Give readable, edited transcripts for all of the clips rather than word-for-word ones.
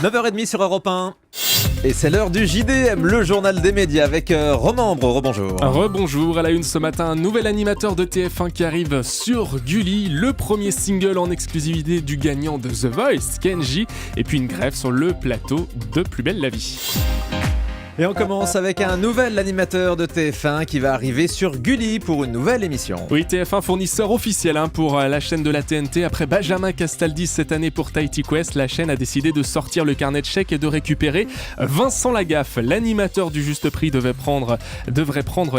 9h30 sur Europe 1. Et c'est l'heure du JDM, le journal des médias avec Romain Ambro. Rebonjour. Rebonjour, à la une ce matin, un nouvel animateur de TF1 qui arrive sur Gulli, le premier single en exclusivité du gagnant de The Voice, Kenji, et puis une grève sur le plateau de Plus belle la vie. Et on commence avec un nouvel animateur de TF1 qui va arriver sur Gulli pour une nouvelle émission. Oui, TF1 fournisseur officiel pour la chaîne de la TNT. Après Benjamin Castaldi cette année pour Tahiti Quest, la chaîne a décidé de sortir le carnet de chèques et de récupérer Vincent Lagaffe. L'animateur du Juste Prix devrait prendre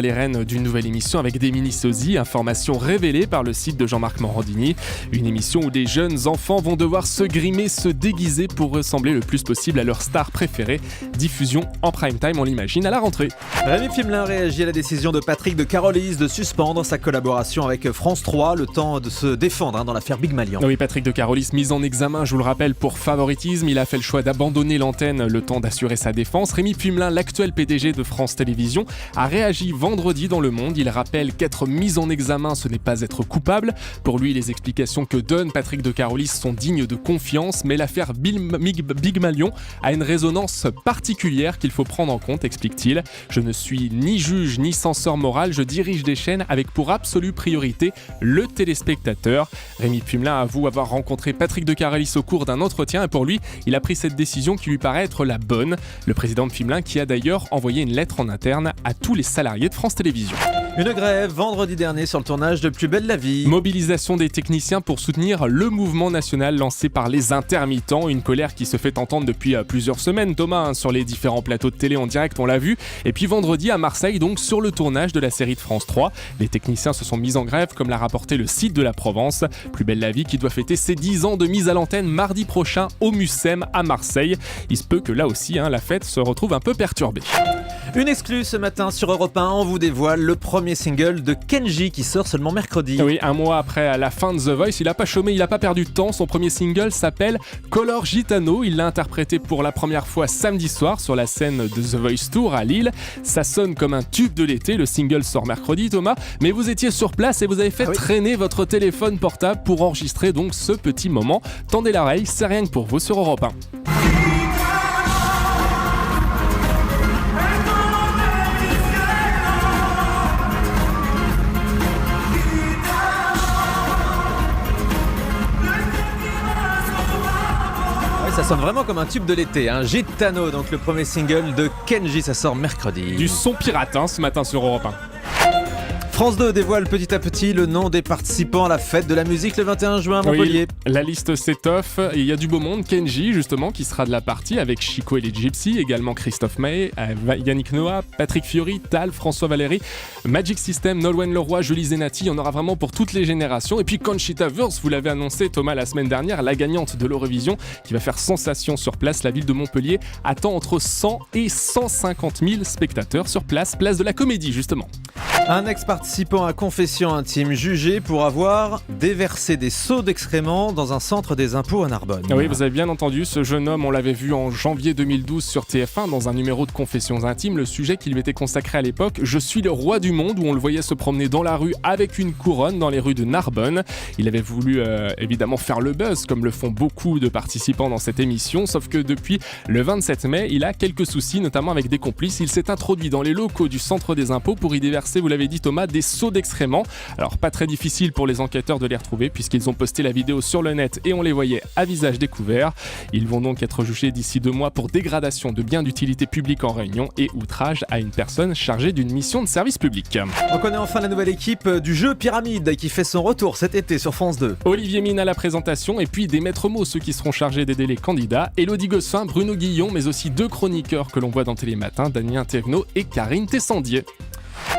les rênes d'une nouvelle émission avec des mini-sosies, information révélée par le site de Jean-Marc Morandini. Une émission où des jeunes enfants vont devoir se grimer, se déguiser pour ressembler le plus possible à leur star préférée. Diffusion en prime time, on l'imagine, à la rentrée. Rémi Fimelin réagit à la décision de Patrick de Carolis de suspendre sa collaboration avec France 3, le temps de se défendre dans l'affaire Big Malian. Oui, Patrick de Carolis, mis en examen, je vous le rappelle, pour favoritisme. Il a fait le choix d'abandonner l'antenne le temps d'assurer sa défense. Rémi Fimelin, l'actuel PDG de France Télévisions, a réagi vendredi dans Le Monde. Il rappelle qu'être mis en examen, ce n'est pas être coupable. Pour lui, les explications que donne Patrick de Carolis sont dignes de confiance, mais l'affaire Big Malian a une résonance particulière qu'il faut prendre en compte, explique-t-il. Je ne suis ni juge ni censeur moral, je dirige des chaînes avec pour absolue priorité le téléspectateur. Rémi Fimelin avoue avoir rencontré Patrick de Carolis au cours d'un entretien et pour lui, il a pris cette décision qui lui paraît être la bonne. Le président de Fimelin qui a d'ailleurs envoyé une lettre en interne à tous les salariés de France Télévisions. Une grève vendredi dernier sur le tournage de Plus belle la vie. Mobilisation des techniciens pour soutenir le mouvement national lancé par les intermittents. Une colère qui se fait entendre depuis plusieurs semaines, Thomas, sur les différents plateaux de télé en direct, on l'a vu. Et puis vendredi à Marseille, donc sur le tournage de la série de France 3. Les techniciens se sont mis en grève, comme l'a rapporté le site de la Provence. Plus belle la vie qui doit fêter ses 10 ans de mise à l'antenne mardi prochain au Mucem à Marseille. Il se peut que là aussi, la fête se retrouve un peu perturbée. Une exclue ce matin sur Europe 1, on vous dévoile le premier single de Kenji qui sort seulement mercredi. Oui, un mois après la fin de The Voice, il n'a pas chômé, il n'a pas perdu de temps. Son premier single s'appelle Color Gitano. Il l'a interprété pour la première fois samedi soir sur la scène de The Voice Tour à Lille. Ça sonne comme un tube de l'été. Le single sort mercredi, Thomas, mais vous étiez sur place et vous avez fait traîner votre téléphone portable pour enregistrer donc ce petit moment. Tendez l'oreille, c'est rien que pour vous sur Europe 1. Ça sonne vraiment comme un tube de l'été, Gitano, donc le premier single de Kenji, ça sort mercredi. Du son pirate ce matin sur Europe 1. France 2 dévoile petit à petit le nom des participants à la fête de la musique le 21 juin à Montpellier. Oui, la liste s'étoffe et il y a du beau monde. Kenji justement qui sera de la partie avec Chico et les Gypsy, également Christophe Maé, Yannick Noah, Patrick Fiori, Tal, François Valéry, Magic System, Nolwenn Leroy, Julie Zenati. Il y en aura vraiment pour toutes les générations. Et puis Conchita Wurst, vous l'avez annoncé Thomas la semaine dernière, la gagnante de l'Eurovision qui va faire sensation sur place. La ville de Montpellier attend entre 100 et 150 000 spectateurs sur place de la Comédie justement. Un ex-participant à confession intime jugé pour avoir déversé des seaux d'excréments dans un centre des impôts à Narbonne. Oui, vous avez bien entendu, ce jeune homme, on l'avait vu en janvier 2012 sur TF1 dans un numéro de Confessions intimes. Le sujet qui lui était consacré à l'époque, Je suis le roi du monde, où on le voyait se promener dans la rue avec une couronne dans les rues de Narbonne. Il avait voulu évidemment faire le buzz, comme le font beaucoup de participants dans cette émission, sauf que depuis le 27 mai, il a quelques soucis, notamment avec des complices. Il s'est introduit dans les locaux du centre des impôts pour y déverser, vous l'avez dit Thomas, des seaux d'excréments. Alors pas très difficile pour les enquêteurs de les retrouver puisqu'ils ont posté la vidéo sur le net et on les voyait à visage découvert. Ils vont donc être jugés d'ici 2 mois pour dégradation de biens d'utilité publique en réunion et outrage à une personne chargée d'une mission de service public. On connaît enfin la nouvelle équipe du jeu Pyramide qui fait son retour cet été sur France 2. Olivier Mine à la présentation et puis des maîtres mots, ceux qui seront chargés d'aider les candidats. Élodie Gosselin, Bruno Guillon, mais aussi 2 chroniqueurs que l'on voit dans Télématin, Damien Thévenot et Karine Tessandier.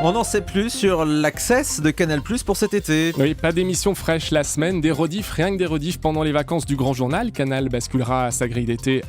On n'en sait plus sur l'Access de Canal+ pour cet été. Oui, pas d'émission fraîche la semaine, des rediffs, rien que des rediffs pendant les vacances du Grand Journal. Canal basculera à sa grille d'été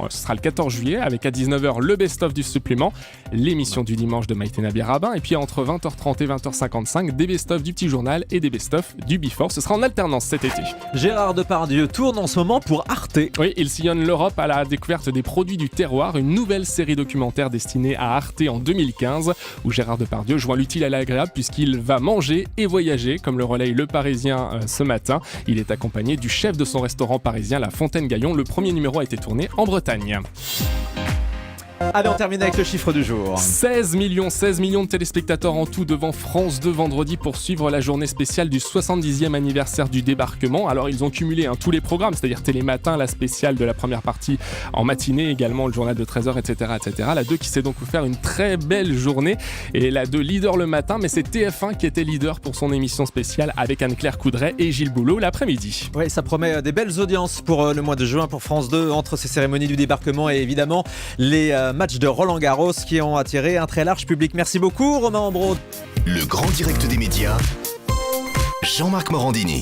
ce sera le 14 juillet avec à 19h le best-of du supplément, l'émission du dimanche de Maïté Nabir Rabin et puis entre 20h30 et 20h55 des best-of du Petit Journal et des best-of du Before. Ce sera en alternance cet été. Gérard Depardieu tourne en ce moment pour Arte. Oui, il sillonne l'Europe à la découverte des produits du terroir, une nouvelle série documentaire destinée à Arte en 2015 où Gérard Depardieu Depardieu joint l'utile à l'agréable puisqu'il va manger et voyager, comme le relaye Le Parisien ce matin. Il est accompagné du chef de son restaurant parisien, la Fontaine-Gaillon. Le premier numéro a été tourné en Bretagne. Allez, on termine avec le chiffre du jour. 16 millions de téléspectateurs en tout devant France 2 vendredi pour suivre la journée spéciale du 70e anniversaire du débarquement. Alors ils ont cumulé tous les programmes, c'est-à-dire Télématin, la spéciale de la première partie en matinée, également le journal de 13h, etc. La 2 qui s'est donc offert une très belle journée et la 2 leader le matin, mais c'est TF1 qui était leader pour son émission spéciale avec Anne-Claire Coudray et Gilles Boulot l'après-midi. Oui, ça promet des belles audiences pour le mois de juin pour France 2 entre ces cérémonies du débarquement et évidemment les matchs de Roland-Garros qui ont attiré un très large public. Merci beaucoup Romain Ambro. Le grand direct des médias, Jean-Marc Morandini.